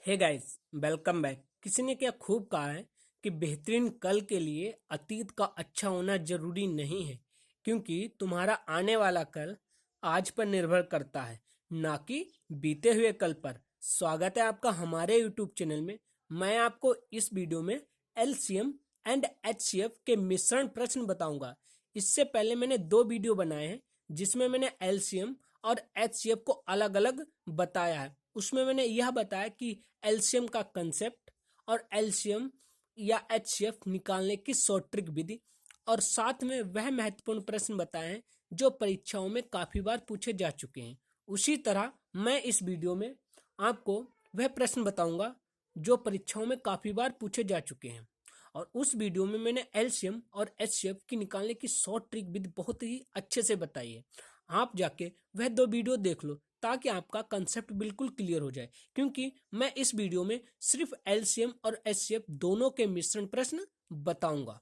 Hey guys, welcome back. किसी ने क्या खूब कहा है कि बेहतरीन कल के लिए अतीत का अच्छा होना जरूरी नहीं है, क्योंकि तुम्हारा आने वाला कल आज पर निर्भर करता है, ना कि बीते हुए कल पर। स्वागत है आपका हमारे यूट्यूब चैनल में। मैं आपको इस वीडियो में एलसीएम एंड एचसीएफ के मिश्रण प्रश्न बताऊंगा। इससे पहले मैंने दो वीडियो बनाए हैं जिसमें मैंने एलसीएम और एचसीएफ को अलग अलग बताया है। उसमें मैंने यह बताया कि एलसीएम का कंसेप्ट और एलसीएम या एचसीएफ निकालने की शॉर्ट ट्रिक विधि, और साथ में वह महत्वपूर्ण प्रश्न बताए हैं जो परीक्षाओं में काफी बार पूछे जा चुके हैं। उसी तरह मैं इस वीडियो में आपको वह प्रश्न बताऊंगा जो परीक्षाओं में काफी बार पूछे जा चुके हैं। और उस वीडियो में मैंने एलसीएम और एचसीएफ की निकालने की शॉर्ट ट्रिक विधि बहुत ही अच्छे से बताई है। आप जाके वह दो वीडियो देख लो ताकि आपका कंसेप्ट बिल्कुल क्लियर हो जाए, क्योंकि मैं इस वीडियो में सिर्फ एलसीएम और एचसीएफ दोनों के मिश्रण प्रश्न बताऊंगा।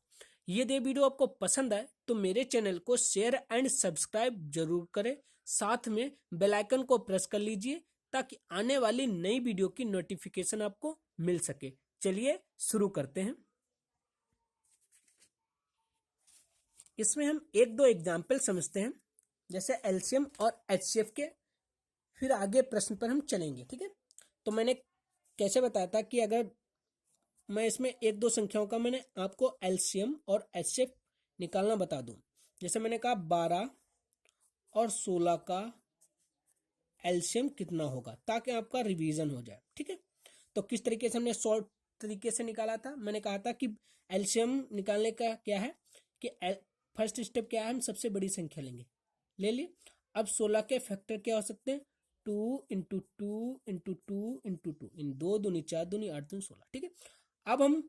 यदि वीडियो आपको पसंद आए तो मेरे चैनल को शेयर एंड सब्सक्राइब जरूर करें, साथ में बेल आइकन को प्रेस कर लीजिए ताकि आने वाली नई वीडियो की नोटिफिकेशन आपको मिल सके। चलिए शुरू करते हैं। इसमें हम एक दो एग्जाम्पल समझते हैं, जैसे एलसीएम और एचसीएफ के, फिर आगे प्रश्न पर हम चलेंगे। ठीक है, तो मैंने कैसे बताया था कि अगर मैं इसमें एक दो संख्याओं का मैंने आपको एलसीएम और एचसीएफ निकालना बता दूं। जैसे मैंने कहा 12 और 16 का एलसीएम कितना होगा, ताकि आपका रिवीजन हो जाए। ठीक है, तो किस तरीके से हमने शॉर्ट तरीके से निकाला था। मैंने कहा था कि एलसीएम निकालने का क्या है कि फर्स्ट स्टेप क्या है, हम सबसे बड़ी संख्या लेंगे, ले लिए। अब 16 के फैक्टर क्या हो सकते हैं, 2 इंटू 2 इंटू 2 इंटू 2, इन 2 दूनी 4 दूनी 8 दूनी 16। ठीक है, अब हम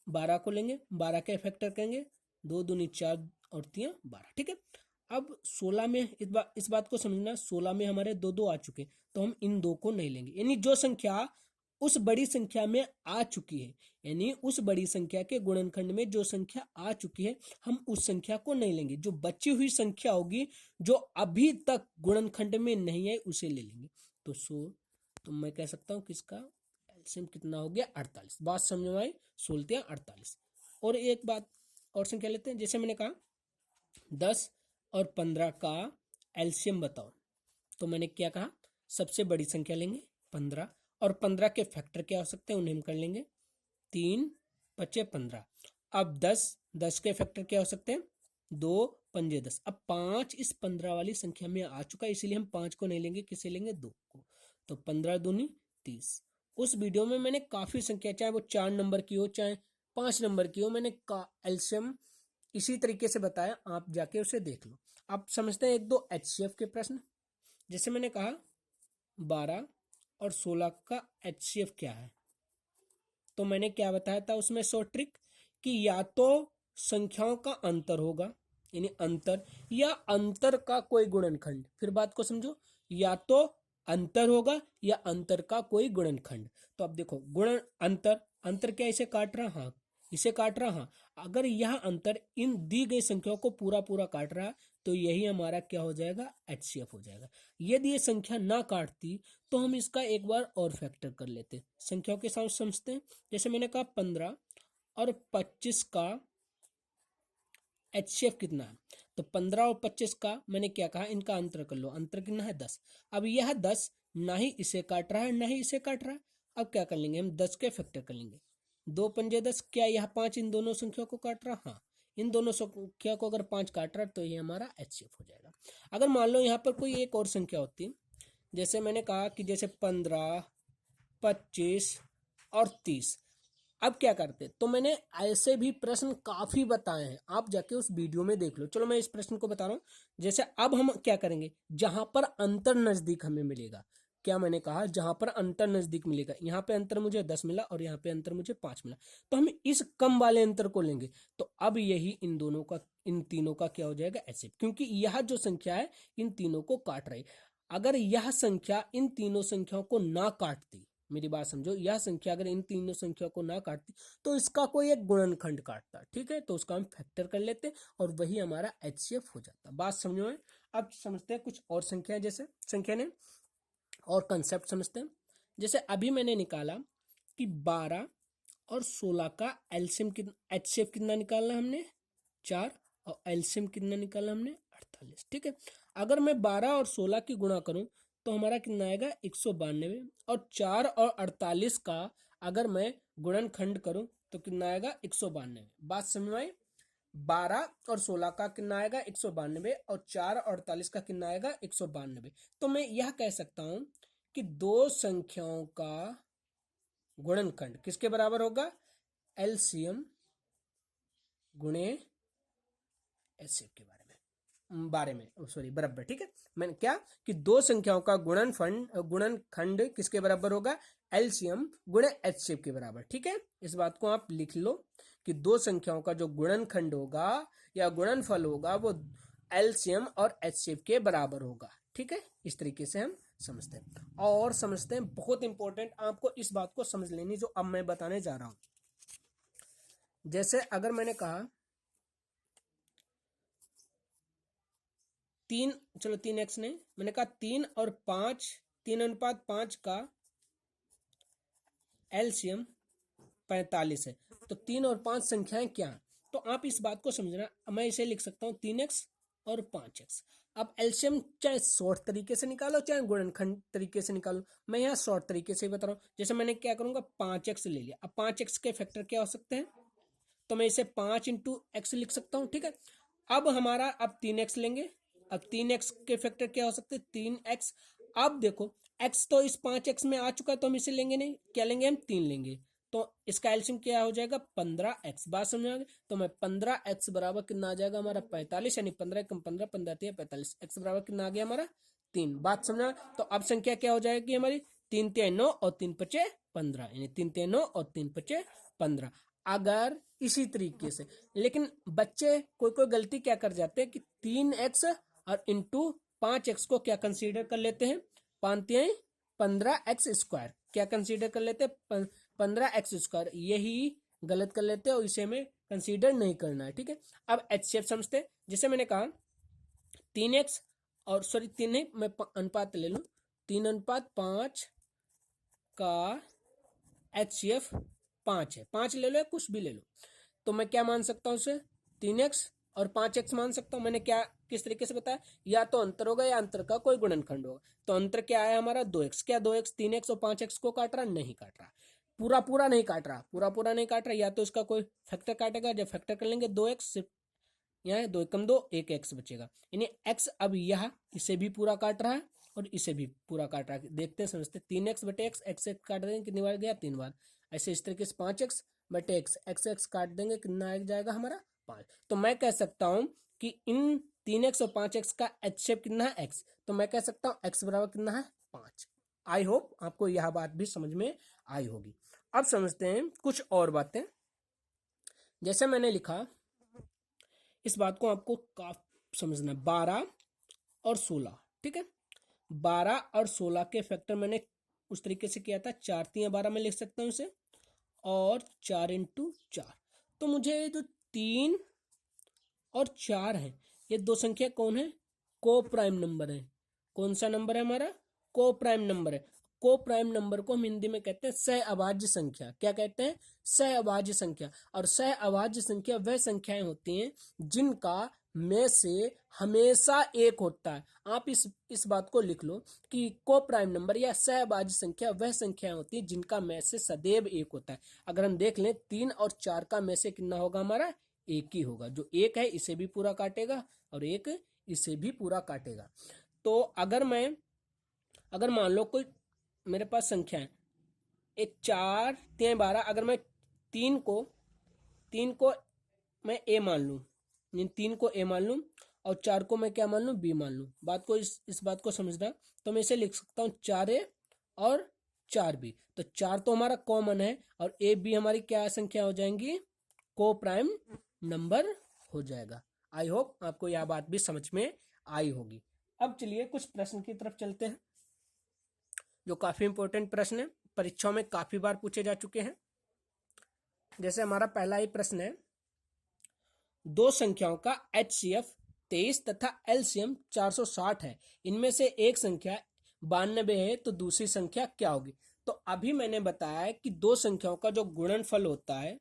12 को लेंगे, 12 के फैक्टर करेंगे, 2 दूनी 4 और 3 12। ठीक है, अब 16 में इस बात को समझना, 16 में हमारे दो दो आ चुके, तो हम इन दो को नहीं लेंगे। यानी जो संख्या उस बड़ी संख्या में आ चुकी है, यानी उस बड़ी संख्या के गुणनखंड में जो संख्या आ चुकी है, हम उस संख्या को नहीं लेंगे। जो बची हुई संख्या होगी जो अभी तक गुणनखंड में नहीं है उसे ले लेंगे। तो मैं कह सकता हूं कि इसका एलसीएम कितना हो गया, 48। बात समझ में आई, 16 48। और एक बात और संख्या लेते हैं, जैसे मैंने कहा 10 और 15 का एलसीएम बताओ, तो मैंने क्या कहा, सबसे बड़ी संख्या लेंगे 15, और 15 के फैक्टर क्या हो सकते हैं उन्हें हम कर लेंगे, 3 बचे 15। अब 10 के फैक्टर क्या हो सकते हैं, 2 पंजे 10। अब 5 इस 15 वाली संख्या में आ चुका है, इसीलिए हम 5 को नहीं लेंगे, किसे लेंगे, 2 को। तो 15 दूनी 30। उस वीडियो में मैंने काफी संख्या, चाहे वो 4 नंबर की हो चाहे 5 नंबर की हो, मैंने एलसीएम इसी तरीके से बताया, आप जाके उसे देख लो। अब समझते हैं एक दो एचसीएफ के प्रश्न। जैसे मैंने कहा 12 और 16 का एचसीएफ क्या है, तो मैंने क्या बताया था उसमें शॉर्ट ट्रिक, कि या तो संख्याओं का अंतर होगा, यानी अंतर, या अंतर का कोई गुणनखंड। फिर बात को समझो, या तो अंतर होगा या अंतर का कोई गुणनखंड। तो अब देखो, गुणन अंतर, अंतर क्या इसे काट रहा, हाँ इसे काट रहा, हाँ। अगर यह अंतर इन दी गई संख्याओं को पूरा पूरा काट रहा, तो यही हमारा क्या हो जाएगा, एचसीएफ हो जाएगा। यदि ये संख्या ना काटती तो हम इसका एक बार और फैक्टर कर लेते, संख्याओं के साथ समझते हैं। जैसे मैंने कहा 15 और 25 का एचसीएफ कितना है, तो 15 और 25 का मैंने क्या कहा, इनका अंतर कर लो, अंतर कितना है 10। अब यह 10 ना ही इसे काट रहा है ना ही इसे काट रहा है। अब क्या कर लेंगे, हम 10 के फैक्टर कर लेंगे, 2 पंजे 10, क्या यह 5 इन दोनों संख्या को काट रहा, हाँ इन दोनों संख्या को अगर 5 काट रहा है तो ये हमारा एचसीएफ हो जाएगा। अगर मान लो यहाँ पर कोई एक और संख्या होती, जैसे मैंने कहा कि जैसे 15 25 और 30, अब क्या करते, तो मैंने ऐसे भी प्रश्न काफी बताए हैं, आप जाके उस वीडियो में देख लो। चलो मैं इस प्रश्न को बता रहा हूं। जैसे अब हम क्या करेंगे, जहां पर अंतर नजदीक हमें मिलेगा, क्या मैंने कहा, जहां पर अंतर नजदीक मिलेगा, यहाँ पे अंतर मुझे 10 मिला और यहाँ पे अंतर मुझे 5 मिला, तो हम इस कम वाले अंतर को लेंगे। तो अब यही इन दोनों का, इन तीनों का क्या हो जाएगा, एचसीएफ, क्योंकि यह जो संख्या है इन तीनों को काट रही। अगर यह संख्या इन तीनों संख्याओं को ना काटती, मेरी बात समझो, यह संख्या अगर इन तीनों संख्या को ना काटती तो इसका कोई एक गुणनखंड काटता, ठीक है, तो उसका हम फैक्टर कर लेते और वही हमारा एचसीएफ हो जाता। बात समझो में। अब समझते हैं कुछ और संख्या, जैसे संख्या ने और कंसेप्ट समझते हैं। जैसे अभी मैंने निकाला कि 12 और 16 का एलसीएम कितना, एचसीएफ कितना निकालना हमने 4, और एलसीएम कितना निकाला हमने 48। ठीक है, अगर मैं 12 और 16 की गुणा करूं तो हमारा कितना आएगा 192, और 4 और 48 का अगर मैं गुणनखंड करूं तो कितना आएगा 192। बात समझ में आई? 12 और 16 का कितना आएगा 192, और 4 और 48 का कितना आएगा 192। तो मैं यह कह सकता हूं कि दो संख्याओं का गुणनखंड किसके बराबर होगा, एलसीएम गुणे एचसीएफ के बारे में सॉरी बराबर। ठीक है, मैंने क्या कि दो संख्याओं का गुणनखंड किसके बराबर होगा, एलसीएम गुणे एचसीएफ के बराबर। ठीक है, इस बात को आप लिख लो कि दो संख्याओं का जो गुणनखंड होगा या गुणनफल होगा वो एलसीएम और एचसीएफ के बराबर होगा। ठीक है, इस तरीके से हम समझते हैं। और समझते हैं, बहुत इंपॉर्टेंट, आपको इस बात को समझ लेनी जो अब मैं बताने जा रहा हूं। जैसे अगर मैंने कहा 3x नहीं, मैंने कहा 3 और 5, 3:5 का एलसीएम 45 है, तो 3 और 5 संख्याएं क्या हैं? तो आप इस बात को समझना, मैं इसे लिख सकता हूँ 3x और 5x। अब एलसीएम चाहे शॉर्ट तरीके से निकालो चाहे गुणनखंड तरीके से निकालो, मैं यहाँ शॉर्ट तरीके से बता रहा हूँ। जैसे मैंने क्या करूंगा 5x ले लिया, अब 5x के फैक्टर क्या हो सकते हैं, तो मैं इसे 5 × x लिख सकता हूँ। ठीक है, अब हमारा अब 3x लेंगे, अब 3x के फैक्टर क्या हो सकते हैं 3x। अब देखो x तो इस 5x में आ चुका है तो हम इसे लेंगे नहीं, क्या लेंगे हम 3 लेंगे, तो इसका एलसीएम क्या हो जाएगा 15x। बात समझ आ गई? तो मैं 15x बराबर कितना आ जाएगा हमारा 45, यानी 15 कम 15 15 45, x बराबर कितना आ गया हमारा 3। बात समझा? तो अब संख्या क्या हो जाएगी हमारी 3 × 9 और 3 × 5 15, यानी 3 × 9 और 3 × 5 15। अगर इसी तरीके से, लेकिन बच्चे कोई कोई गलती क्या कर जाते हैं कि 3x और इंटू 5x को क्या कंसीडर कर लेते हैं 15x², क्या कंसीडर कर लेते हैं 15x², यही गलत कर लेते हैं और इसे हमें कंसीडर नहीं करना है। ठीक है, अब एचसीएफ समझते हैं। जैसे मैंने कहा 3x और सॉरी 3 नहीं, मैं अनुपात ले लूं, 3:5 का एचसीएफ 5 है, 5 ले लो या कुछ भी ले लो, तो मैं क्या मान सकता हूँ उसे 3x और 5x मान सकता हूँ। मैंने क्या किस तरीके से बताया, या तो अंतर होगा या अंतर का कोई गुणनखंड होगा। तो अंतर क्या आया हमारा 2x, क्या 2x 3x और 5x को काट रहा, नहीं काट रहा, पूरा नहीं काट रहा, पूरा नहीं काट रहा, या तो इसका कोई फैक्टर काटेगा, जब फैक्टर कर लेंगे 2x, सिर्फ यहाँ 2 कम 2 1 x बचेगा, यानी x अब यह इसे भी पूरा काट रहा है और इसे भी पूरा काट रहा है। देखते समझते 3x बटे x, x काट देंगे कितनी बार गया 3 बार, ऐसे इस तरीके से 5x बटे x, x काट देंगे कितना आ जाएगा हमारा 5। तो मैं कह सकता हूं कि इन 3x और 5x का एचसीएफ कितना है x, तो मैं कह सकता हूं x बराबर कितना है 5। आई होप आपको यह बात भी समझ में आई होगी। अब समझते हैं कुछ और बातें। जैसे मैंने लिखा, इस बात को आपको काफी समझना है, 12 और 16। ठीक है, 12 और 16 के फैक्टर मैंने उस तरीके से किया था 4 × 12 में लिख सकता हूँ इसे, और 4 × 4। तो मुझे जो 3 और 4 है, ये दो संख्या कौन है, को प्राइम नंबर है। कौन सा नंबर है हमारा, को प्राइम नंबर है। को प्राइम नंबर को हम हिंदी में कहते हैं सहअभाज्य संख्या। क्या कहते हैं, सहअभाज्य संख्या। और सहअभाज्य संख्या वह संख्याएं होती हैं जिनका में से हमेशा एक होता है। आप इस बात को लिख लो कि को प्राइम नंबर या सहअभाज्य संख्या वह संख्याएं होती हैं जिनका में से सदैव एक होता है। अगर हम देख लें 3 और 4 का में से कितना होगा हमारा, एक ही होगा। जो एक है इसे भी पूरा काटेगा और एक इसे भी पूरा काटेगा। तो अगर मान लो कोई मेरे पास संख्या है, एक 4 3 12, अगर मैं 3 को मैं ए मान लूँ, 3 को ए मान लूँ और 4 को मैं क्या मान लूँ, बी मान लूँ। बात को इस बात को समझना, तो मैं इसे लिख सकता हूँ 4a और 4b। तो 4 तो हमारा कॉमन है और ए बी हमारी क्या संख्या हो जाएंगी, को प्राइम नंबर हो जाएगा। आई होप आपको यह बात भी समझ में आई होगी। अब चलिए कुछ प्रश्न की तरफ चलते हैं जो काफी इंपॉर्टेंट प्रश्न है, परीक्षाओं में काफी बार पूछे जा चुके हैं। जैसे हमारा पहला ही प्रश्न है, दो संख्याओं का एचसीएफ 23 तथा एलसीएम 460 है, इनमें से एक संख्या 92 है तो दूसरी संख्या क्या होगी। तो अभी मैंने बताया कि दो संख्याओं का जो गुणनफल होता है,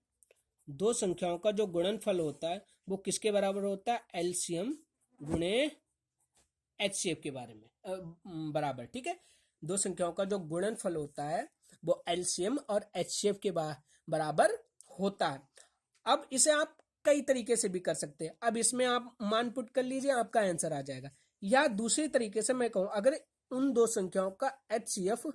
दो संख्याओं का जो गुणनफल होता है वो किसके बराबर होता है? एलसीएम गुणे एचसीएफ के बारे में बराबर। ठीक है, दो संख्याओं का जो गुणनफल होता है वो एलसीएम और एचसीएफ के बराबर होता है। अब इसे आप कई तरीके से भी कर सकते हैं। अब इसमें आप मान पुट कर लीजिए, आपका आंसर आ जाएगा। या दूसरी तरीके से मैं कहूं, अगर उन दो संख्याओं का एचसीएफ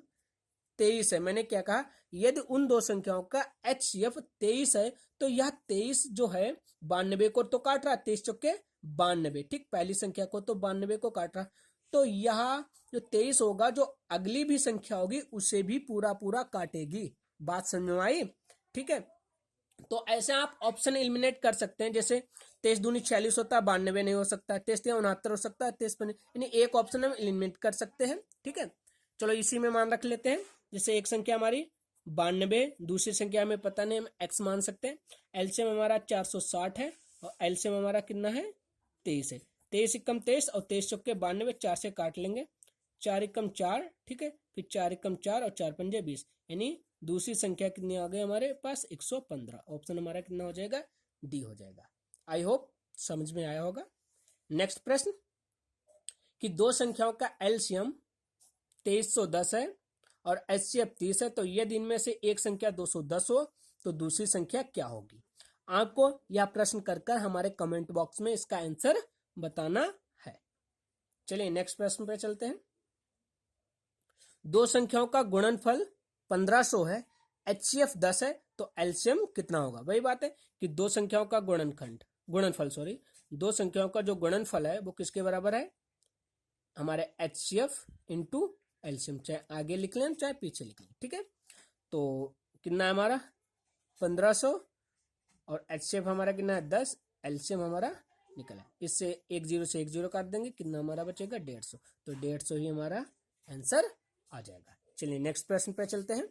23 है, मैंने क्या कहा, यदि उन दो संख्याओं का एचसीएफ 23 है तो यह 23 जो है 92 को तो काट रहा, 23 चौके 92, ठीक, पहली संख्या को तो 92 को काट रहा, तो यह जो 23 होगा जो अगली भी संख्या होगी उसे भी पूरा पूरा काटेगी। बात समझ में आई? ठीक है, तो ऐसे आप ऑप्शन एलिमिनेट कर सकते हैं। जैसे 23 दूनी 46 होता है, 92 नहीं हो सकता, 23 या 69 हो सकता है, 23 यानी एक ऑप्शन हम एलिमिनेट कर सकते हैं। ठीक है, चलो इसी में मान रख लेते हैं। जैसे एक संख्या हमारी 92, दूसरी संख्या हमें पता नहीं, हम एक्स मान सकते हैं। एलसीएम हमारा 460 है और एलसीएम हमारा कितना है? 23 है। 23 एकम 23 और 23 चौके 92, 4 से काट लेंगे, 4 एकम 4, ठीक है, फिर 4 एकम 4 और 4 पंजे 20, यानी दूसरी संख्या कितनी आ गई हमारे पास? 115। ऑप्शन हमारा कितना हो जाएगा? डी हो जाएगा। आई होप समझ में आया होगा। नेक्स्ट प्रश्न कि दो संख्याओं का एलसीएम 2310 है और एचसीएफ 30 है, तो यदि इनमें से एक संख्या 210 हो तो दूसरी संख्या क्या होगी? आपको यह प्रश्न कर हमारे कमेंट बॉक्स में इसका आंसर बताना है। चलिए नेक्स्ट प्रश्न पे चलते हैं। दो संख्याओं का गुणनफल 1500 है, एचसीएफ 10 है, तो एलसीएम कितना होगा? वही बात है कि दो संख्याओं का गुणनफल दो संख्याओं का जो गुणनफल है वो किसके बराबर है? हमारे एचसीएफ इंटू एलसीएम, चाहे आगे लिख लें चाहे पीछे लिख लें। ठीक है, तो कितना है हमारा? 1500 और एचसीएफ हमारा कितना है? 10, एलसीएम हमारा निकला। इससे एक जीरो से एक जीरो काट देंगे, कितना हमारा बचेगा? 150। तो 150 ही हमारा आंसर आ जाएगा। चलिए नेक्स्ट प्रश्न पे चलते हैं।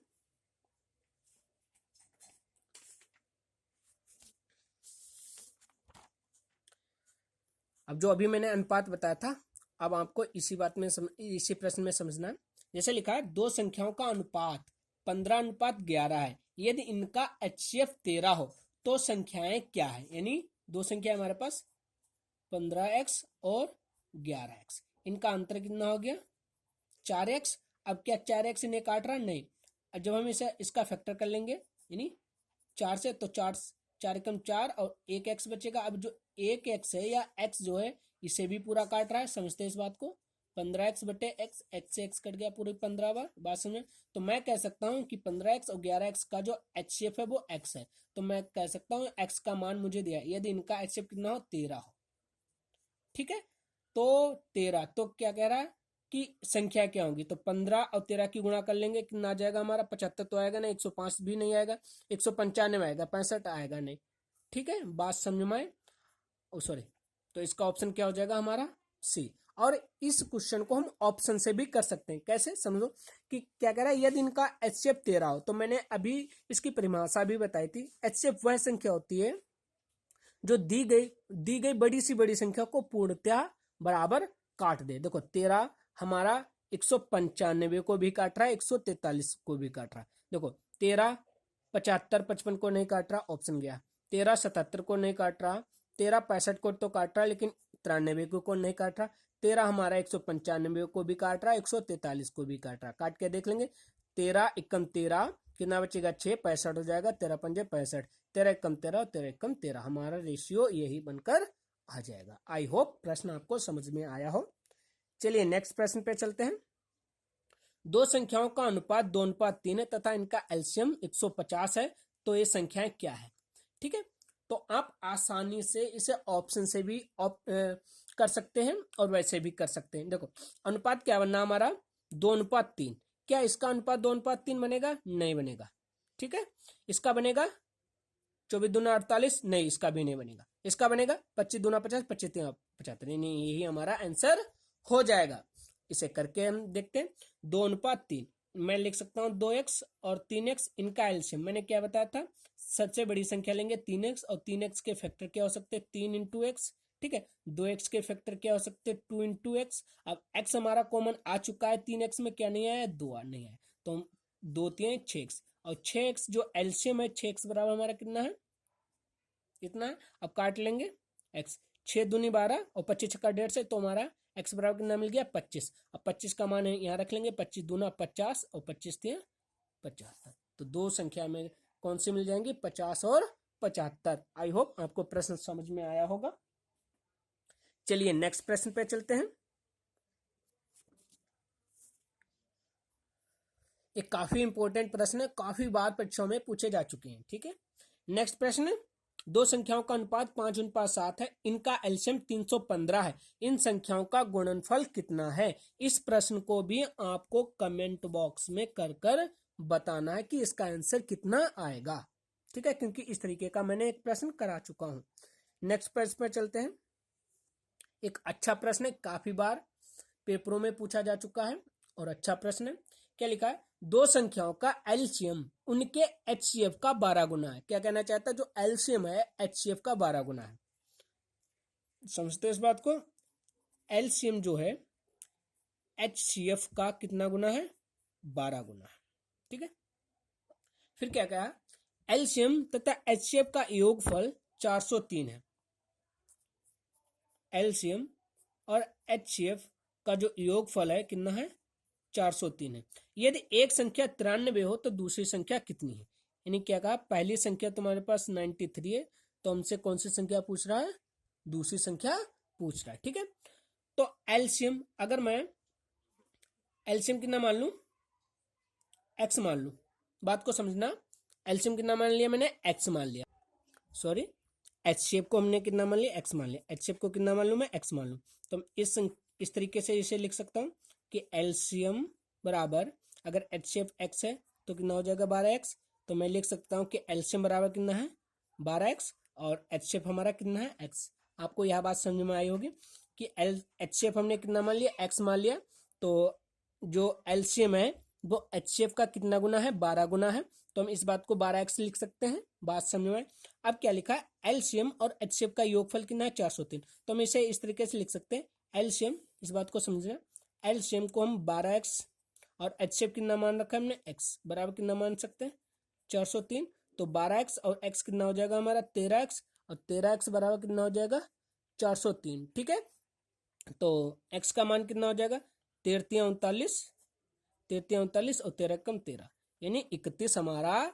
अब जो अभी मैंने अनुपात बताया था, अब आपको इसी प्रश्न में समझना है। जैसे लिखा है दो संख्याओं का अनुपात 15:11 है, यदि इनका एचसीएफ 13 हो तो संख्याएं क्या है? यानी दो संख्या हमारे पास 15x और 11x, इनका अंतर कितना हो गया? 4x। अब क्या 4x इन्हें काट रहा? नहीं। जब हम इसका फैक्टर कर लेंगे यानी 4 से, तो 4 एकम 4 और एक एक्स बचेगा। अब जो एक एक्स है या एक्स जो है इसे भी पूरा काट रहा है, समझते हैं इस बात को। 15x बटे एक्स, एक्स से एक्स कट गया पूरे 15 बार, बात समझ। तो मैं कह सकता हूँ कि 15x और 11x का जो एचसीएफ है वो x है, तो मैं कह सकता हूँ x का मान मुझे दिया यदि इनका एचसीएफ कितना हो? 13 हो। ठीक है, तो 13, तो क्या कह रहा है कि संख्या क्या होगी? तो 15 और 13 की गुणा कर लेंगे, कितना आ जाएगा हमारा? 75 तो आएगा नहीं, 105 भी नहीं आएगा, 195 आएगा, 65 आएगा नहीं। ठीक है, बात समझ में आए? सॉरी, तो इसका ऑप्शन क्या हो जाएगा हमारा? सी। और इस क्वेश्चन को हम ऑप्शन से भी कर सकते हैं। कैसे? समझो कि क्या कह रहा है, यदि इनका एचसीएफ 13 हो, तो मैंने अभी इसकी परिभाषा भी बताई थी। एचसीएफ वह संख्या होती है जो दी गई बड़ी सी बड़ी संख्या को पूर्णतः बराबर काट दे। देखो 13 हमारा 195 को भी काट रहा है, 143 को भी काट रहा है। देखो 13 75 55 को नहीं काट रहा, ऑप्शन गया। 13 77 को नहीं काट रहा, 13 65 को तो काट रहा है लेकिन 93 को नहीं काट रहा। 13 हमारा 195 को भी काट रहा है, 143 को भी काट रहा। काट के देख लेंगे, 13 एकम 13 कितना बचेगा? 6, 65 हो जाएगा, 13 पंजे 65, 13 एकम 13 और 13 एकम 13, हमारा रेशियो यही बनकर आ जाएगा। आई होप प्रश्न आपको समझ में आया हो। चलिए नेक्स्ट प्रश्न पे चलते हैं। दो संख्याओं का अनुपात 2:3 है तथा इनका एलसीएम 150 है, तो ये संख्याएं क्या है? ठीक है, तो आप आसानी से इसे ऑप्शन से भी कर सकते हैं और वैसे भी कर सकते हैं। देखो अनुपात क्या बनना हमारा? 2:3। क्या इसका अनुपात 2:3 बनेगा? नहीं बनेगा। ठीक है, इसका बनेगा 24 दूना 48, नहीं इसका भी नहीं बनेगा। इसका बनेगा 25 दूना 50, 25 तीन 75, नहीं यही हमारा आंसर हो जाएगा। इसे करके हम देखते हैं। 2:3 मैं लिख सकता हूँ 2x और 3x, इनका एलसीएम मैंने क्या बताया था? सबसे बड़ी संख्या लेंगे 3x और 3x के फैक्टर क्या हो सकते हैं? 3 इंटू एक्स। ठीक है, 2x के फैक्टर क्या हो सकते हैं? 2 इंटू एक्स। अब x हमारा कॉमन आ चुका है, 3x में क्या नहीं आया? 2 नहीं आया, तो 2 3 6x, और 6x जो एलसीएम है, 6x बराबर हमारा कितना है, कितना है, अब काट लेंगे x, 6 दूनी 12 और 25 छक्का 150 तो हमारा x बराबर कितना मिल गया 25। अब 25 का मान यहाँ रख लेंगे, 25 दूना 50 और 25 थे 75। तो दो संख्या में कौन सी मिल जाएंगी, 50 और 75। आई होप आपको प्रश्न समझ में आया होगा। चलिए नेक्स्ट प्रश्न पे चलते हैं। ये काफी इंपॉर्टेंट प्रश्न है, काफी बार परीक्षाओं में पूछे जा चुके हैं। ठीक है, नेक्स्ट प्रश्न, दो संख्याओं का अनुपात 5:7 है, इनका एलसीएम 315 है, इन संख्याओं का गुणनफल कितना है। इस प्रश्न को भी आपको कमेंट बॉक्स में कर बताना है कि इसका आंसर कितना आएगा। ठीक है, क्योंकि इस तरीके का मैंने एक प्रश्न करा चुका हूं। नेक्स्ट प्रश्न पर चलते हैं। एक अच्छा प्रश्न है, काफी बार पेपरों में पूछा जा चुका है और अच्छा प्रश्न है। क्या लिखा है, दो संख्याओं का एलसीएम उनके एचसीएफ का 12 गुना है। क्या कहना चाहता है, जो एलसीएम है एचसीएफ का 12 गुना है। समझते हो इस बात को, एलसीएम जो है एचसीएफ का कितना गुना है, 12 गुना है। ठीक है, फिर क्या कहा, एलसीएम तथा एचसीएफ का योगफल 403 है। एलसीएम और एचसीएफ का जो योगफल है कितना है, 403 है। यदि एक संख्या 93 हो तो दूसरी संख्या कितनी है। यानी क्या कहा, पहली संख्या तुम्हारे पास 93 है, तो हमसे कौन सी संख्या पूछ रहा है, दूसरी संख्या पूछ रहा है। ठीक है, तो एलसीएम, अगर मैं एलसीएम कितना मान लूं, एक्स मान लूं, बात को समझना, एलसीएम कितना मान लिया मैंने, एक्स मान लिया, सॉरी एचसीएफ को हमने कितना मान लिया, एक्स मान लिया, एचसीएफ को कितना मान लूं मैं, एक्स मान लूं। तो इस तरीके से इसे लिख सकता हूं कि एलसीएम बराबर, अगर एचसीएफ एक्स है तो कितना हो जाएगा 12x, तो मैं लिख सकता हूं कि एलसीएम बराबर कितना है 12x और एचसीएफ हमारा कितना है x। आपको यह बात समझ में आई होगी कि एचसीएफ हमने कितना मान लिया, x मान लिया, तो जो एलसीएम है वो एचसीएफ का कितना गुना है, 12 गुना है, तो हम इस बात को 12x लिख सकते हैं। बात समझ में। अब क्या लिखा है, एलसीएम और एचसीएफ का योगफल कितना है 403, तो हम इसे इस तरीके से लिख सकते हैं, एलसीएम, इस बात को समझना, एलसीएम को हम 12x और एचसीएफ कितना मान रखा है हमने, x बराबर कितना मान सकते हैं 403, तो 12x और x कितना हो जाएगा हमारा 13x, और 13x बराबर कितना हो जाएगा 403। ठीक है, तो x का मान कितना हो जाएगा 13 39 और 13 कम 13, यानी 31 हमारा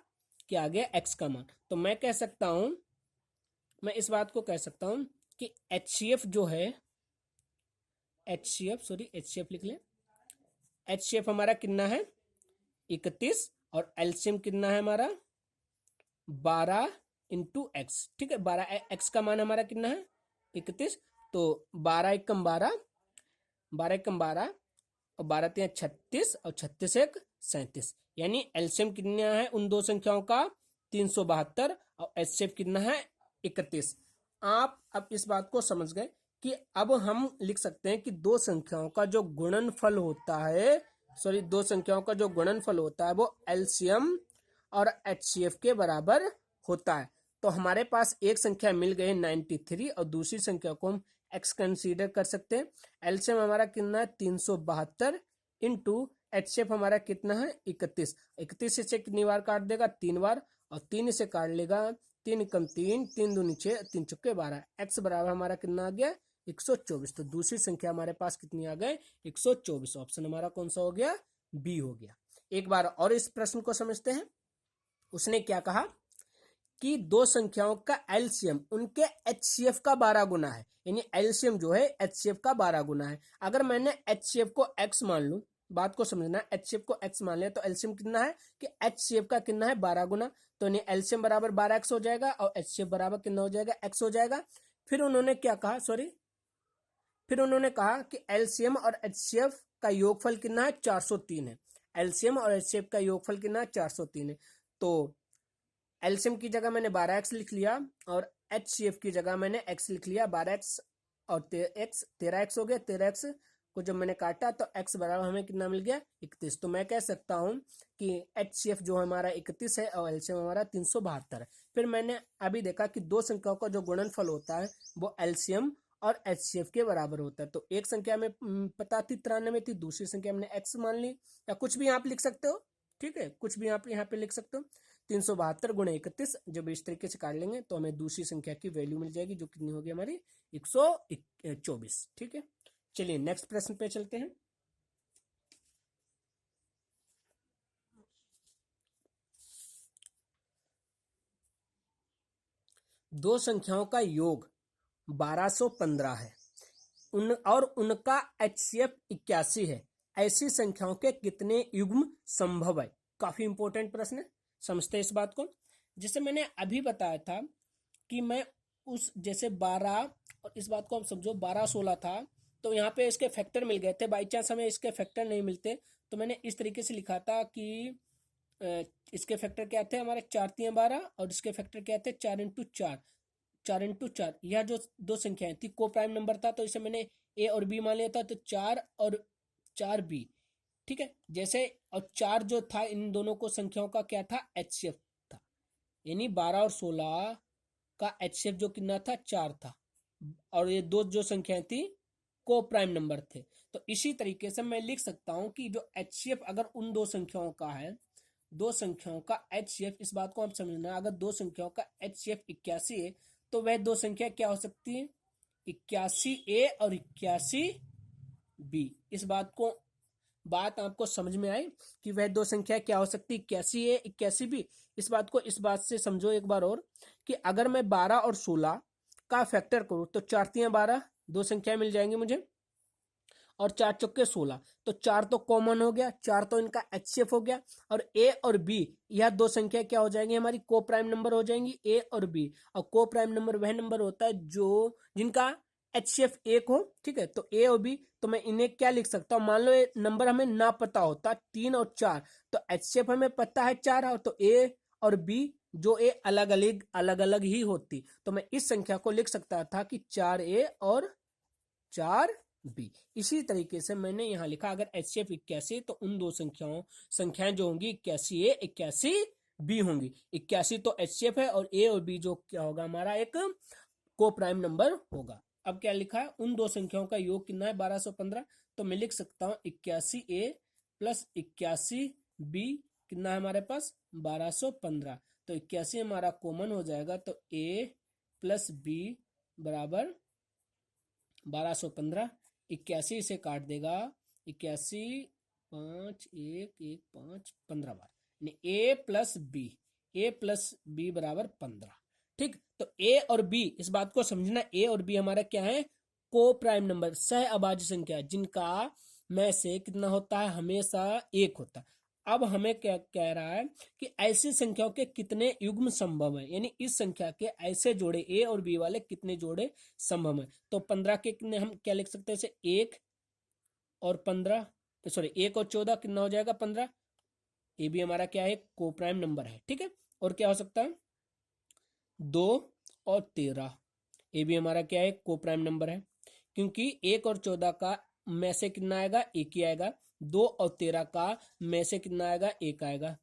क्या आ गया x का मान। तो मैं कह सकता हूं, मैं इस बात को कह सकता हूं कि एचसीएफ जो है, एचसीएफ लिख लें, एचसीएफ हमारा कितना है 31 और एलसीएम कितना है हमारा 12 इंटू एक्स। ठीक है, 12 एक्स का मान हमारा कितना है 31, तो 12 एकम 12, 12 एकम 12 और 12 3 36 और 36 1 37, यानी एलसीएम कितना है उन दो संख्याओं का 372 और एचसीएफ कितना है 31। आप अब इस बात को समझ गए कि अब हम लिख सकते हैं कि दो संख्याओं का जो गुणनफल होता है, दो संख्याओं का जो गुणनफल होता है वो एलसीएम और एचसीएफ के बराबर होता है। तो हमारे पास एक संख्या मिल गई 93 और दूसरी संख्या को हम एक्स कंसीडर कर सकते हैं। एलसीएम हमारा कितना है 372 इंटू एचसीएफ हमारा कितना है 31। 31 से कितनी बार काट देगा 3 बार, और 3 से काट लेगा 3 कम 3, 3 दूनी 6, 3 चौके 12, एक्स बराबर हमारा कितना आ गया 124। तो दूसरी संख्या हमारे पास कितनी आ गई 124। ऑप्शन हमारा कौन सा हो गया, बी हो गया। एक बार और इस प्रश्न को समझते हैं। उसने क्या कहा कि दो संख्याओं का एलसीएम उनके एचसीएफ का 12 गुना है, यानी एलसीएम जो है एचसीएफ का 12 गुना है। अगर मैंने एचसीएफ को एक्स मान लूं, बात को समझना, एचसीएफ को एक्स मान लिया तो एलसीएम कितना है कि एचसीएफ का कितना है 12 गुना, तो एलसीएम बराबर 12x हो जाएगा और एचसीएफ बराबर कितना हो जाएगा x हो जाएगा। फिर उन्होंने क्या कहा, फिर उन्होंने कहा कि एलसीएम और एचसीएफ का योगफल कितना है 403 है। एलसीएम और एचसीएफ का योगफल कितना है 403 है। तो एलसीएम की जगह मैंने 12x लिख लिया और एचसीएफ की जगह मैंने x लिख लिया 12x और x 13x हो गया। 13x को जब मैंने काटा तो x बराबर हमें कितना मिल गया 31। तो मैं कह सकता हूं कि एचसीएफ जो हमारा 31 है और एलसीएम हमारा 372 है। फिर मैंने अभी देखा कि दो संख्याओं का जो गुणनफल होता है वो एलसीएम और एचसीएफ के बराबर होता है। तो एक संख्या में पता थी 93 थी, दूसरी संख्या हमने x मान ली, या कुछ भी आप लिख सकते हो। ठीक है, कुछ भी आप यहाँ पे लिख सकते हो। 372 गुणे 31 जब इस तरीके से काट लेंगे तो हमें दूसरी संख्या की वैल्यू मिल जाएगी, जो कितनी होगी हमारी 124। ठीक है, चलिए नेक्स्ट प्रश्न पे चलते हैं। दो संख्याओं का योग 1215 है और उनका HCF 81 है, ऐसी संख्याओं के कितने युग्म संभव है? काफी इंपॉर्टेंट प्रश्न है, समझते हैं इस बात को। जैसे मैंने अभी बताया था कि मैं उस जैसे 12 और इस बात को हम समझो 12 16 था, तो यहाँ पे इसके फैक्टर मिल गए थे। बाई चांस हमें इसके फैक्टर नहीं मिलते तो मैंने इस तरीके से लिखा था कि इसके फैक्टर क्या थे हमारे 4 3 12 और इसके फैक्टर क्या थे 4 इंटू 4, 4 इंटू 4। यह जो दो संख्याएं थी को प्राइम नंबर था, तो इसे मैंने ए और बी मान लिया था, तो 4 और 4 बी। ठीक है, जैसे और 4 जो था इन दोनों को संख्याओं का क्या था HCF था, यानी 12 और 16 का HCF जो कितना था 4 था, और ये दो जो संख्याएं थी को प्राइम नंबर थे। तो इसी तरीके से मैं लिख सकता हूं कि जो HCF अगर उन दो संख्याओं का है, दो संख्याओं का HCF, इस बात को आप समझना, अगर दो संख्याओं का HCF 81 है तो वह दो संख्या क्या हो सकती है 81A और 81B। इस बात आपको समझ में आई कि वह दो संख्या क्या हो सकती है 81A 81B। इस बात को इस बात से समझो एक बार और कि अगर मैं 12 और 16 का फैक्टर करूं तो 4 3 12 दो संख्या मिल जाएंगी मुझे, और 4 चौके 16, तो 4 तो कॉमन हो गया, 4 तो इनका HCF हो गया, और ए और बी यह दो संख्या क्या हो जाएंगी हमारी को प्राइम नंबर हो जाएंगी ए और बी। और को प्राइम नंबर वह नंबर होता है जो जिनका HCF 1 हो। ठीक है, तो ए और बी, तो मैं इन्हें क्या लिख सकता हूँ, मान लो ये नंबर हमें ना पता होता 3 और 4, तो HCF हमें पता है 4 और तो ए और बी जो ए अलग अलग ही होती, तो मैं इस संख्या को लिख सकता था कि 4A और 4B। इसी तरीके से मैंने यहाँ लिखा अगर HCF 81 तो उन दो संख्याएं जो होंगी 81A 81B होंगी। 81 तो HCF है और A और B जो क्या होगा हमारा एक को प्राइम नंबर होगा। अब क्या लिखा है, उन दो संख्याओं का योग कितना है 1215, तो मैं लिख सकता हूँ 81A प्लस 81B कितना है हमारे पास 1215। तो 81 हमारा कॉमन हो जाएगा, तो A प्लस B बराबर 1215। 81 से काट देगा 81 5 1 1 5 15 बार, ए प्लस बी बराबर 15। ठीक, तो ए और बी इस बात को समझना, ए और बी हमारा क्या है को प्राइम नंबर, सह अभाज्य संख्या, जिनका में से कितना होता है हमेशा 1 होता है। अब हमें क्या कह रहा है कि ऐसी संख्याओं के कितने युग्म संभव है, यानी इस संख्या के ऐसे जोड़े ए और बी वाले कितने जोड़े संभव है। तो 15 के कितने हम क्या लिख सकते हैं, जैसे 1 और 15 सॉरी 1 और 14 कितना हो जाएगा 15। ए भी हमारा क्या है को प्राइम नंबर है। ठीक है, और क्या हो सकता है 2 और 13, ए भी हमारा क्या है को प्राइम नंबर है, क्योंकि 1 और 14 का में से कितना आएगा 1 ही आएगा, 2 और 13 का में से कितना आएगा 1 आएगा,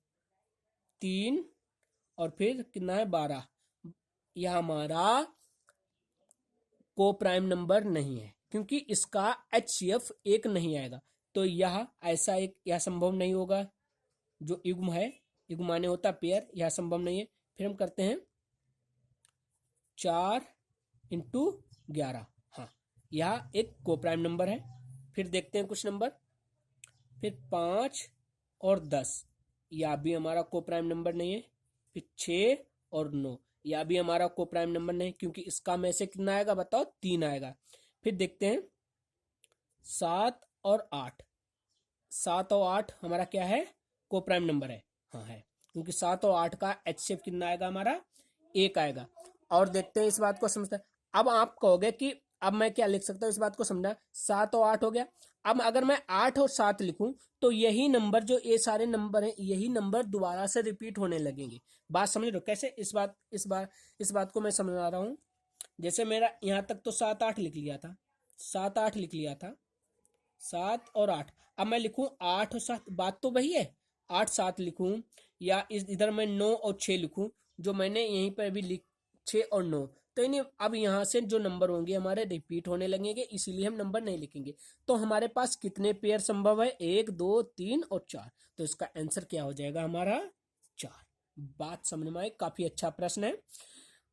3 और फिर कितना है 12, यह हमारा को प्राइम नंबर नहीं है क्योंकि इसका HCF 1 नहीं आएगा, तो यह ऐसा यह संभव नहीं होगा। जो युग्म है, युग्म माने होता पेयर, यह संभव नहीं है। फिर हम करते हैं 4 इंटू 11, हाँ यह एक को प्राइम नंबर है। फिर देखते हैं कुछ नंबर, फिर 5 और 10, यह भी हमारा को प्राइम नंबर नहीं है। फिर 6 और 9, यह भी हमारा को प्राइम नंबर नहीं, क्योंकि इसका में से कितना आएगा बताओ 3 आएगा। फिर देखते हैं 7 और 8, 7 और 8 हमारा क्या है को प्राइम नंबर है, हाँ है, क्योंकि 7 और 8 का HCF कितना आएगा हमारा 1 आएगा। और देखते हैं इस बात को समझते हैं। अब आप कहोगे कि अब मैं क्या लिख सकता हूँ, इस बात को समझना, 7 और 8 हो गया। अब अगर मैं 8 और 7 लिखूं तो यही नंबर जो ये सारे नंबर हैं यही नंबर दोबारा से रिपीट होने लगेंगे। बात समझ रहे हो कैसे, इस बात को मैं समझा रहा हूँ। जैसे मेरा यहाँ तक तो 7 8 लिख लिया था, 7 8 लिख लिया था, 7 और 8। अब मैं लिखूं 8 और 7, बात तो वही है, 8 7 लिखूं या इधर मैं 9 और 6 लिखूं, जो मैंने यहीं पर भी लिख 6 और 9, तो इन्हें अब यहाँ से जो नंबर होंगे हमारे रिपीट होने लगेंगे, इसीलिए हम नंबर नहीं लिखेंगे। तो हमारे पास कितने पेयर संभव है? 1 2 3 और 4। तो इसका आंसर क्या हो जाएगा हमारा? 4। बात समझ में आई? काफी अच्छा प्रश्न है।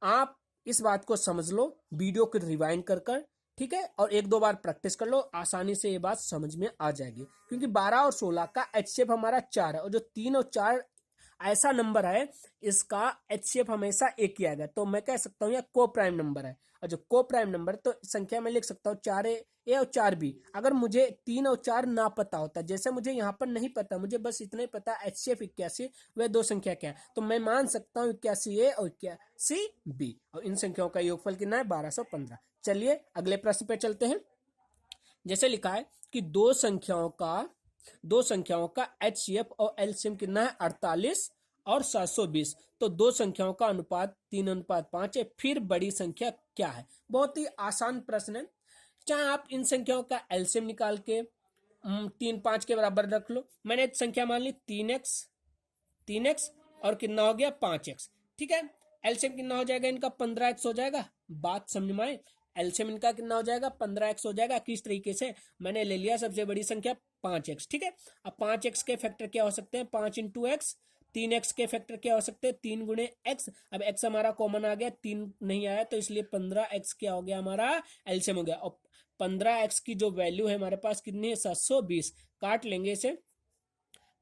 आप इस बात को समझ लो वीडियो को रिवाइंड कर कर, ठीक है, और 1 2 बार प्रैक्टिस कर लो, आसानी से ये बात समझ में आ जाएगी। क्योंकि 12 और 16 का HCF हमारा 4 है, और जो 3 और 4 ऐसा नंबर है, इसका HCF हमेशा एक ही आएगा। तो मैं कह सकता हूँ यह को प्राइम नंबर है, और जो को प्राइम नंबर तो संख्या में लिख सकता हूँ 4A और 4B। अगर मुझे 3 और 4 ना पता होता, जैसे मुझे यहाँ पर नहीं पता, मुझे बस इतना ही पता HCF 81, वह दो संख्या क्या है, तो मैं मान सकता हूँ 81A और 81B, और इन संख्याओं का योगफल कितना है? 1215। चलिए अगले प्रश्न पे चलते हैं। जैसे लिखा है कि दो संख्याओं का HCF और LCM कितना है? 48 और 720। तो दो संख्याओं का अनुपात 3:5 है, फिर बड़ी संख्या क्या है? बहुत ही आसान प्रश्न है। चाहे आप इन संख्याओं का LCM निकाल के 3 5 के बराबर रख लो। मैंने संख्या मान ली 3x और कितना हो गया? 5x, ठीक है। LCM कितना हो जाएगा इनका? 15x हो जाएगा। बात समझ में आए? LCM इनका कितना हो जाएगा? 15x हो जाएगा। किस तरीके से? मैंने ले लिया सबसे बड़ी संख्या 5x, ठीक है। अब 5x के फैक्टर क्या हो सकते हैं? 5 × x। 3x के फैक्टर क्या हो सकते हैं? 3 × x। अब x हमारा कॉमन आ गया, 3 नहीं आया, तो इसलिए 15x क्या हो गया? हमारा LCM हो गया। और 15x की जो वैल्यू है हमारे पास कितनी है? 720। काट लेंगे इसे,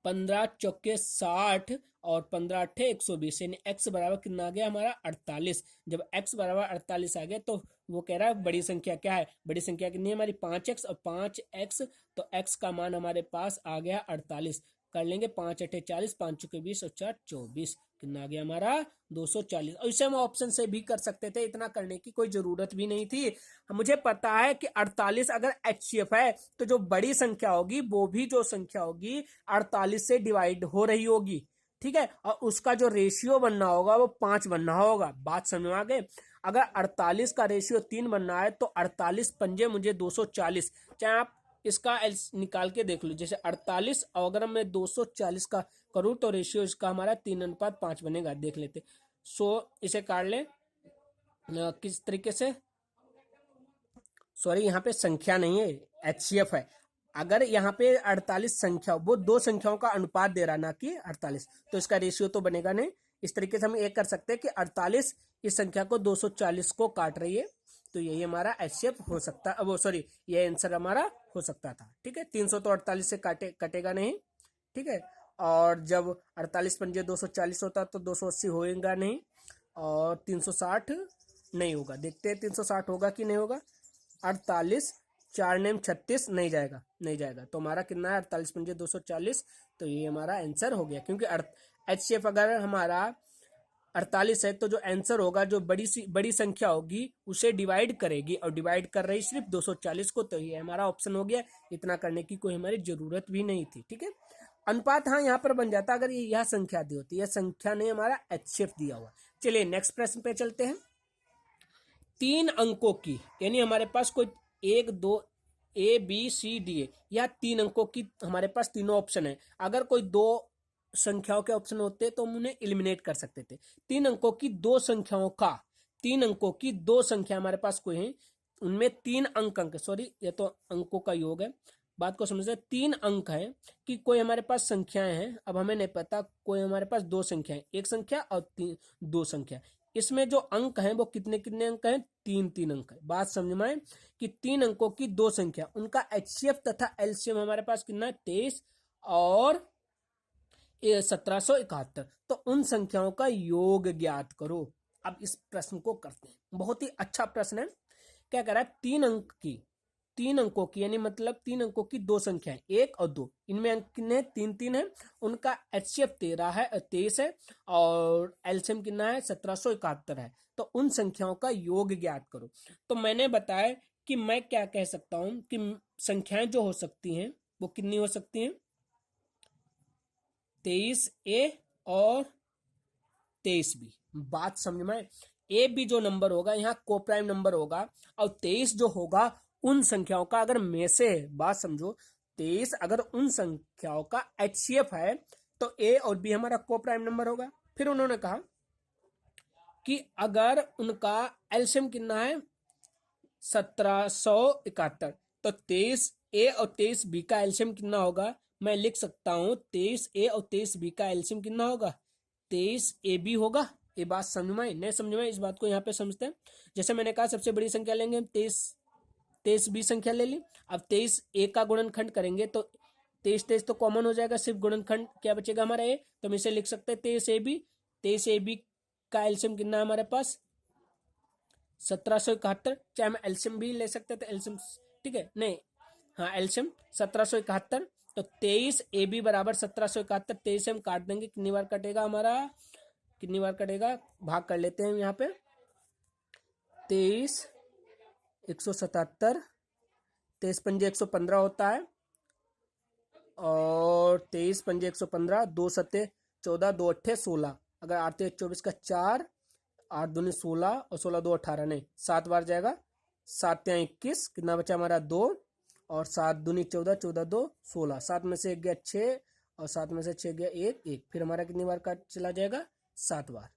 15 चौके 60 और 15 अट्ठे 120, यानी x बराबर कितना आ गया हमारा? 48। जब x बराबर 48 आ गया तो वो कह रहा है बड़ी संख्या क्या है? बड़ी संख्या कितनी है हमारी? 5x, और 5x, तो x का मान हमारे पास आ गया 48। कर लेंगे 5 अट्ठे 40, 5 चौके 20 और 4 24, कितना आ गया हमारा? 240। और इसे हम ऑप्शन से भी कर सकते थे, इतना करने की कोई जरूरत भी नहीं थी। मुझे पता है कि 48 अगर HCF है तो जो बड़ी संख्या होगी वो भी जो संख्या होगी 48 से डिवाइड हो रही होगी, ठीक है, और उसका जो रेशियो बनना होगा वो 5 बनना होगा। बात समझ में आ गए? अगर 48 का रेशियो 3 बनना है तो 48 पंजे मुझे 240। चाहे आप इसका निकाल के देख लो, जैसे 48 और अगर मैं 240 का करूं तो रेशियो इसका हमारा 3:5 बनेगा। देख लेते। इसे काट ले किस तरीके से? सॉरी, यहाँ पे संख्या नहीं है, HCF है। अगर यहाँ पे 48 संख्या, वो दो संख्याओं का अनुपात दे रहा, ना कि 48, तो इसका रेशियो तो बनेगा नहीं। इस तरीके से हम एक कर सकते हैं कि 48 इस संख्या को 240 को काट रही है, तो यही हमारा HCF हो सकता है। वो सॉरी, ये आंसर हमारा हो सकता था, ठीक है। 300 तो 48 से कटेगा नहीं, ठीक है। और जब 48 पंजे 240 होता तो 280 होएगा नहीं, और 360 नहीं होगा। देखते हैं 360 होगा कि नहीं होगा। 48 4 नेम 36, नहीं जाएगा, नहीं जाएगा। तो हमारा कितना है? 48 पंजे 240, तो ये हमारा आंसर हो गया। क्योंकि HCF अगर हमारा 48 है तो जो आंसर होगा, जो बड़ी संख्या होगी उसे डिवाइड करेगी, और डिवाइड कर रही सिर्फ 240 को, तो ये हमारा ऑप्शन हो गया। इतना करने की कोई हमारी जरूरत भी नहीं थी, ठीक है। अनुपात हाँ यहाँ पर बन जाता अगर ये यह संख्या दी होती, यह संख्या नहीं, हमारा HCF दिया हुआ। चलिए नेक्स्ट प्रश्न पे चलते हैं। 3 अंकों की, यानी हमारे पास कोई 1 2 ABCD है, या 3 अंकों की हमारे पास तीनों ऑप्शन है। अगर कोई दो संख्याओं के ऑप्शन होते तो हम उन्हें एलिमिनेट कर सकते थे। 3 अंकों की दो संख्याओं का, 3 अंकों की दो संख्या हमारे पास कोई है, उनमें 3 अंक, सॉरी ये तो अंकों का योग है, बात को समझते। 3 अंक है कि कोई हमारे पास संख्याएं हैं। अब हमें नहीं पता, कोई हमारे पास दो संख्याएं, एक संख्या और दो संख्या, इसमें जो अंक हैं वो कितने कितने अंक हैं? 3 अंक है। बात समझ में आए कि 3 अंकों की दो संख्या, उनका HCF तथा LCM हमारे पास कितना है? 23 और 1771। तो उन संख्याओं का योग ज्ञात करो। अब इस प्रश्न को करते हैं, बहुत ही अच्छा प्रश्न है। क्या कह रहा है? 3 अंकों की, यानी मतलब 3 अंकों की दो संख्याएं, 1 और 2, इनमें अंक कितने? 3 है। उनका HCF 23 है, और LCM कितना है? 1771 है। तो उन संख्याओं का योग ज्ञात करो। तो मैंने बताया कि मैं क्या कह सकता हूं कि संख्याएं जो हो सकती हैं वो कितनी हो सकती हैं? 23A और 23B। बात समझ में? ए बी जो नंबर होगा यहाँ को प्राइम नंबर होगा, और 23 जो होगा उन संख्याओं का, अगर में से है, बात समझो, 23 अगर उन संख्याओं का HCF है तो A और B हमारा को प्राइम नंबर होगा। फिर उन्होंने कहा कि अगर उनका एलसीएम कितना है 1771, तो 23A और 23B का एलसीएम कितना होगा, मैं लिख सकता हूं 23A और 23B का एलसीएम कितना होगा 23AB होगा। ये बात समझ में आई? नहीं समझ में आई? इस बात को यहाँ पे समझते हैं। जैसे मैंने कहा सबसे बड़ी संख्या लेंगे 23B संख्या ले ली। अब 23A का गुणनखंड करेंगे तो 23 तो कॉमन हो जाएगा, सिर्फ गुणनखंड क्या बचेगा हमारा ए, तो हम इसे लिख सकते हैं 23AB का एलसीएम कितना है हमारे पास 1771। चाहे हम एलसीएम भी ले सकते हैं तो एलसीएम ठीक है, नहीं हाँ एलसीएम 1771, तो 23AB बराबर 1771। 23 से हम काट देंगे, कितनी बार कटेगा हमारा, कितनी बार कटेगा, भाग कर लेते हैं यहाँ पे 23 177, 23 पंजे 115 होता है, और 23 पंजे 115, 2 सत्ते 14, 2 अट्ठे 16, अगर 8 तेज 24 का 4, 8 दूनी 16 और 16 2 18, नहीं 7 बार जाएगा, 7 या 21, कितना बचा हमारा 2, और 7 दूनी 14, 14 2 16, 7 में से 1 गया 6, और 7 में से 6 गया 1 1, फिर हमारा कितनी बार का चला जाएगा 7 बार,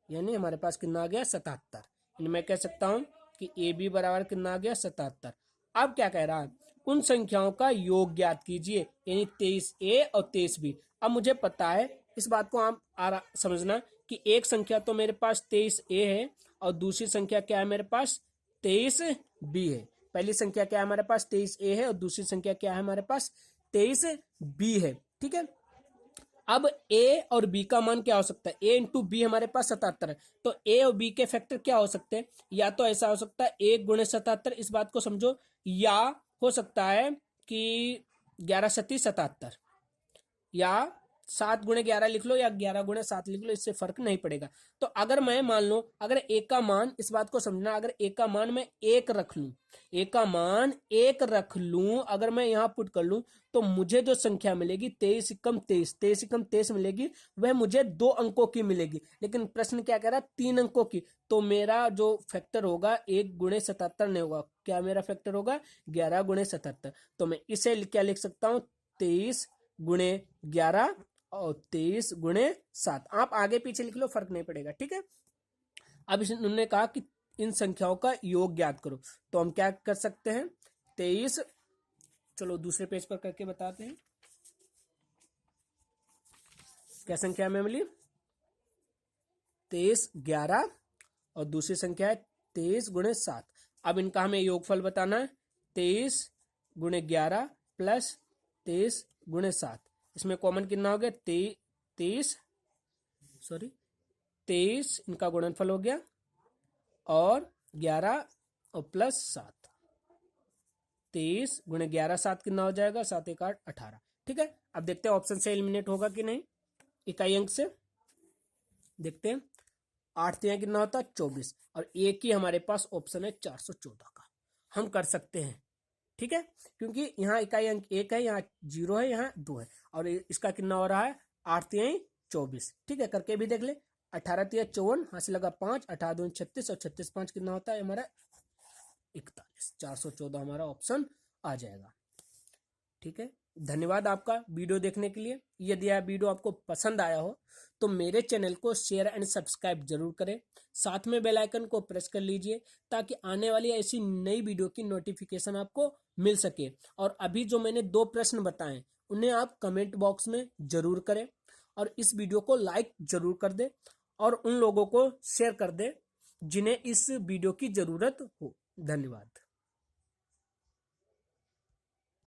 यानी हमारे पास कितना आ गया 77। मैं कह सकता हूं कि ए बी बराबर कितना आ गया 77। अब क्या कह रहा है, उन संख्याओं का योग ज्ञात कीजिए, यानी 23A और 23B। अब मुझे पता है, इस बात को आप समझना कि एक संख्या तो मेरे पास 23A है और दूसरी संख्या क्या है मेरे पास 23B है। पहली संख्या क्या है हमारे पास 23A है और दूसरी संख्या क्या है हमारे पास 23B है। ठीक है, अब A और B का मान क्या हो सकता है, A इंटू बी हमारे पास 77 है, तो A और B के फैक्टर क्या हो सकते हैं, या तो ऐसा हो सकता है 1 गुणे 77, इस बात को समझो, या हो सकता है कि 11 सती 77, या 7 गुणे 11 लिख लो या 11 गुणे 7 लिख लो, इससे फर्क नहीं पड़ेगा। तो अगर मैं मान लो, अगर एक का मान, इस बात को समझना, अगर एक का मान मैं 1 रख लूं, एक का मान 1 रख लूं, अगर मैं यहां पुट कर लूं, तो मुझे जो संख्या मिलेगी 23 एकम 23, 23 एकम 23 मिलेगी, वह मुझे 2 अंकों की मिलेगी। लेकिन प्रश्न क्या कह रहा है 3 अंकों की, तो मेरा जो फैक्टर होगा 1 गुणे 77 नहीं होगा, क्या मेरा फैक्टर होगा 11 गुणे 77। तो मैं इसे क्या लिख सकता हूं 23 गुणे 11 और 23 गुणे 7, आप आगे पीछे लिख लो, फर्क नहीं पड़ेगा। ठीक है, अब उन्होंने कहा कि इन संख्याओं का योग ज्ञात करो, तो हम क्या कर सकते हैं 23, चलो दूसरे पेज पर करके बताते हैं। क्या संख्या में मिली 23 11 और दूसरी संख्या है 23 गुणे 7। अब इनका हमें योगफल बताना है 23 गुणे 11 प्लस 23 गुणे 7, इसमें कॉमन कितना हो गया 23 इनका गुणनफल हो गया, और 11 और प्लस 7, 23 गुणे 11 7 कितना हो जाएगा 7 1 8 18। ठीक है, अब देखते हैं ऑप्शन से एलिमिनेट होगा कि नहीं, इकाई अंक से देखते हैं। 8 तिहाई कितना होता है 24, और एक ही हमारे पास ऑप्शन है 414 का, हम कर सकते हैं। ठीक है, क्योंकि यहाँ इकाई अंक 1 है, यहाँ 0 है, यहाँ 2 है, और इसका कितना हो रहा है 8 तिहाई 24। ठीक है, करके भी देख ले, 18 तिहाई 54, हाथ से लगा 5, 18 दूनी 36, और 36 5 कितना होता है हमारा 41, 414 हमारा ऑप्शन आ जाएगा। ठीक है, धन्यवाद आपका वीडियो देखने के लिए। यदि यह वीडियो आपको पसंद आया हो तो मेरे चैनल को शेयर एंड सब्सक्राइब जरूर करें, साथ में बेल आइकन को प्रेस कर लीजिए ताकि आने वाली ऐसी नई वीडियो की नोटिफिकेशन आपको मिल सके। और अभी जो मैंने 2 प्रश्न बताए उन्हें आप कमेंट बॉक्स में जरूर करें, और इस वीडियो को लाइक जरूर कर दें, और उन लोगों को शेयर कर दें जिन्हें इस वीडियो की जरूरत हो। धन्यवाद।